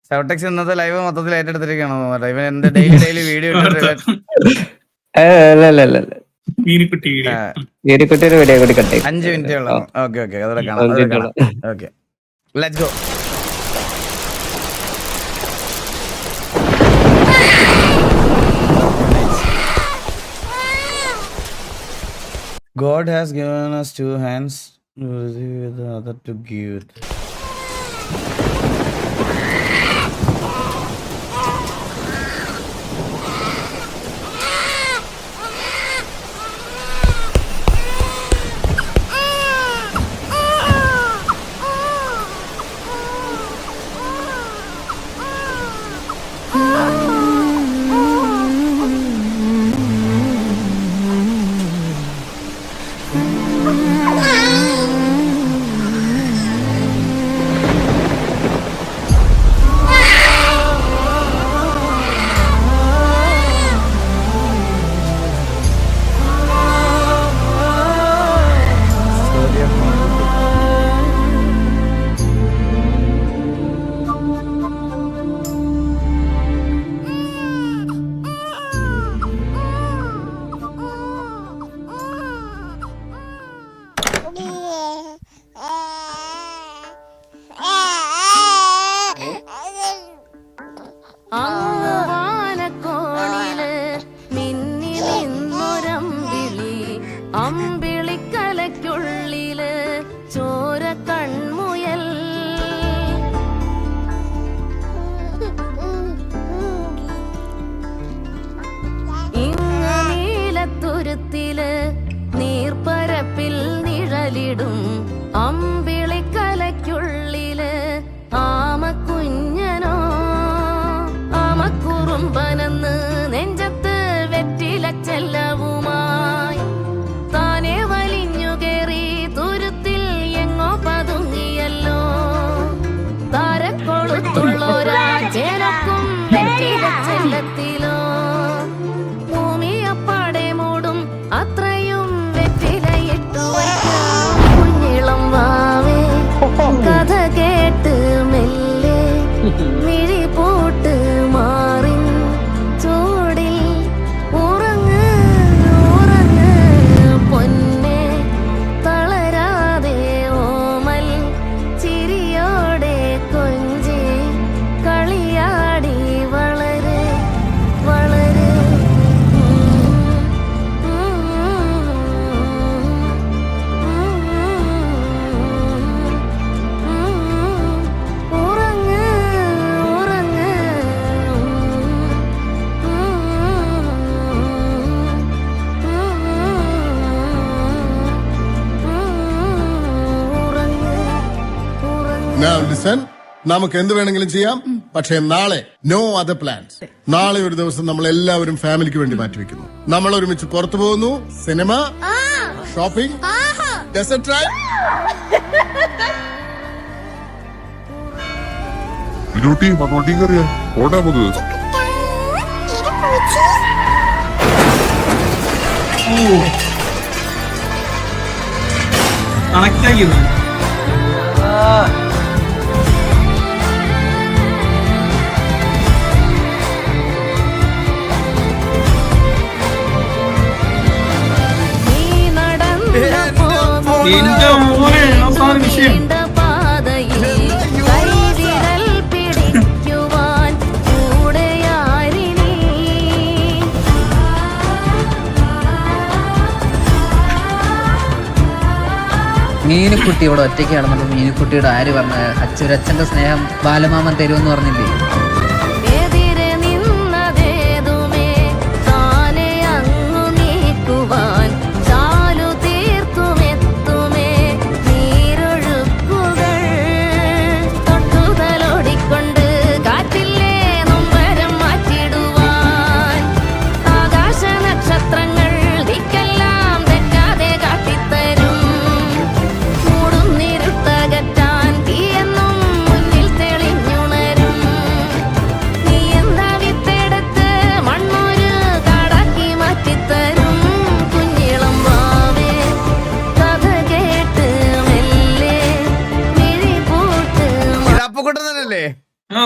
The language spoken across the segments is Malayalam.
സെവടെക്സ് ഇന്നത്തെ ലൈവ് മൊത്തത്തിൽ ഏറ്റെടുത്തിരിക്കുകയാണോ തോന്നുന്നത്. ഇവൻ എന്റെ ഡെയിലി വീഡിയോ വീരിക്കുട്ടിയുടെ വീഡിയോ കൂടി കട്ടെ 5 മിനിറ്റ് ഉള്ളൂ. ഓക്കെ അതോടെ കാണാം. Okay let's go. God has given us 2 hands, with the other to give it. അമ്പിളിക്കലയ്ക്കുള്ളില് ചോര കൺമുയൽ ഇങ്ങ് നീലത്തുരുത്തില് നീർപ്പരപ്പിൽ നിഴലിടും അമ്പിളിക്കലയ്ക്കുള്ളില് ആമക്കുഞ്ഞനോ ആമക്കുറുമ്പനെന്ന് നെഞ്ചത്ത് വെറ്റില ചെല്ലവുമായി താനെ വലിഞ്ഞു കേറി തുരുത്തിൽ എങ്ങോ പതുങ്ങിയല്ലോ. താരക്കൊളുത്തുള്ളോരാ ചേലക്കും വെറ്റില ചെല്ലത്തിലോ ഭൂമി അപ്പാടെ മൂടും അത്രയും വെറ്റിലയിട്ടു വയ്ക്കാം. കുഞ്ഞിളം വാവേ കഥ കേട്ട് മെല്ലെ മിഴി പൂട്ട് മാറി ചൂടിൽ ഉറങ്ങ് ഉറങ്ങ് പൊന്നെ തളരാതെ ഓമൽ ചിരിയോടെ കൊഞ്ചി കളിയാടി വളര് വളര് ഉറങ്ങ് ഉറങ്ങ് Now listen, നമുക്ക് എന്ത് വേണമെങ്കിലും ചെയ്യാം, പക്ഷേ നാളെ നോ അതർ പ്ലാൻസ്. നാളെ ഒരു ദിവസം നമ്മൾ എല്ലാവരും ഫാമിലിക്ക് വേണ്ടി മാറ്റിവെക്കുന്നു. നമ്മൾ ഒരുമിച്ച് പുറത്തു പോകുന്നു, സിനിമ, ഷോപ്പിംഗ്, ഡെസേർട്ട് ട്രൈ. നീ നടന്നു പോകുന്ന പാതയിൽ കൈവിരൽ പിടിക്കുവാൻ കൂടെയാരിനി. മീനുക്കുട്ടി ഇവിടെ ഒറ്റയ്ക്കാണെന്നുണ്ട്. മീനുക്കുട്ടിയുടെ ആര് പറഞ്ഞ അച്ഛൻ്റെ സ്നേഹം ബാലമാമൻ തരുമെന്ന് പറഞ്ഞില്ലേ? എതിരെ നിന്നതേതുമേ താനെ അങ്ങു നീക്കുവാൻ ചാലു തീർക്കുമെത്തുമേ നീരൊഴുക്കുകൾ തൊട്ടുതലോടിക്കൊണ്ട് കാറ്റില്ലേ നൊമ്പരം മാറ്റിടുവാൻ ആകാശ നക്ഷത്രങ്ങൾ ദിക്കെല്ലാം തെറ്റാതെ കാട്ടിത്തരും. മൂടും നിരുട്ടകറ്റാൻ തീയെന്നും മുന്നിൽ തെളിഞ്ഞുണരും.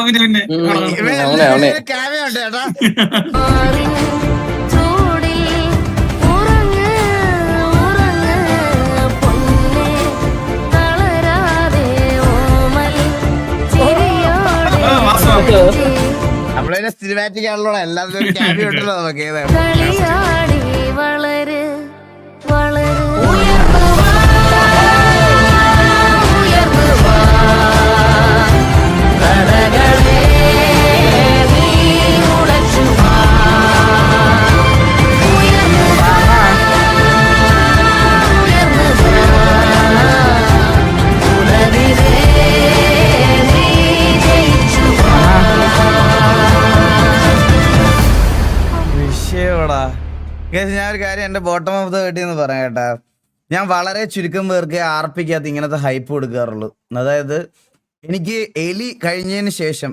പിന്നെ ക്യാമിയ ഉണ്ട് ചേട്ടാ. ആറിൻ ചൂടിൽ ഉറങ്ങ് ഉറങ്ങ് പൊന്നേ തളരാതെ ഓമൽ ചിരിയോടെ നമ്മളതിന്റെ സിനിമാറ്റിക് ആണല്ലോ, എല്ലാത്തിനും ഒരു ക്യാമിയ ഉണ്ടല്ലോ നമുക്ക്. കളിയാടി വളര് വളര് ഉയർന്നു വാ, ഉയർന്നു വാ. കരകളെ നീ ഉലച്ചു വാ. ഉയർന്നു വാ, ഉയർന്നു വാ. ഉലകിലേ നീ ജയിച്ചു വാ. വിഷയടാ. ഞാൻ ഒരു കാര്യം എന്റെ ബോട്ടം ഓഫ് ദ വീട്ടിൽ നിന്ന് പറയാം കേട്ടാ. ഞാൻ വളരെ ചുരുക്കം പേർക്ക് ആർപ്പിക്കകത്ത് ഇങ്ങനത്തെ ഹൈപ്പ് കൊടുക്കാറുള്ളൂ. അതായത് എനിക്ക് എലി കഴിഞ്ഞതിന് ശേഷം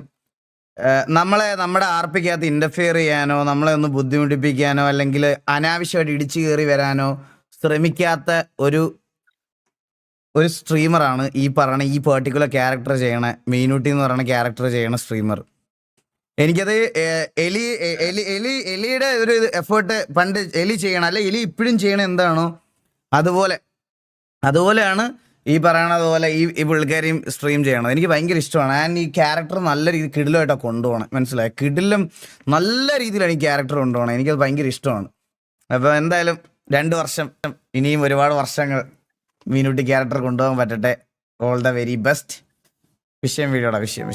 നമ്മുടെ ആർപ്പിക്കകത്ത് ഇന്റർഫിയർ ചെയ്യാനോ നമ്മളെ ഒന്ന് ബുദ്ധിമുട്ടിപ്പിക്കാനോ അല്ലെങ്കിൽ അനാവശ്യമായിട്ട് ഇടിച്ചു കയറി വരാനോ ശ്രമിക്കാത്ത ഒരു സ്ട്രീമറാണ് ഈ പെർട്ടിക്കുലർ ക്യാരക്ടർ ചെയ്യണ മീനൂട്ടി എന്ന് പറയുന്ന ക്യാരക്ടർ ചെയ്യണ സ്ട്രീമർ. എനിക്കത് എലിയുടെ ഒരു എഫേർട്ട് പണ്ട് എലി ചെയ്യണം, അല്ലെ എലി ഇപ്പോഴും ചെയ്യണ എന്താണോ അതുപോലെയാണ് ഈ പറയണത് പോലെ ഈ പുള്ളിക്കാരെയും സ്ട്രീം ചെയ്യണം. എനിക്ക് ഭയങ്കര ഇഷ്ടമാണ്. ആൻഡ് ഈ ക്യാരക്ടർ നല്ല രീതിയിൽ കിടിലുമായിട്ടാണ് കൊണ്ടുപോകണം. മനസ്സിലായി, കിടിലും നല്ല രീതിയിലാണ് ഈ ക്യാരക്ടർ കൊണ്ടുപോകണം. എനിക്കത് ഭയങ്കര ഇഷ്ടമാണ്. അപ്പോൾ എന്തായാലും 2 വർഷം ഇനിയും ഒരുപാട് വർഷങ്ങൾ മീനൂട്ടി ക്യാരക്ടർ കൊണ്ടുപോകാൻ പറ്റട്ടെ. All the very best. വിഷയം വീഡിയോടാ, വിഷയം.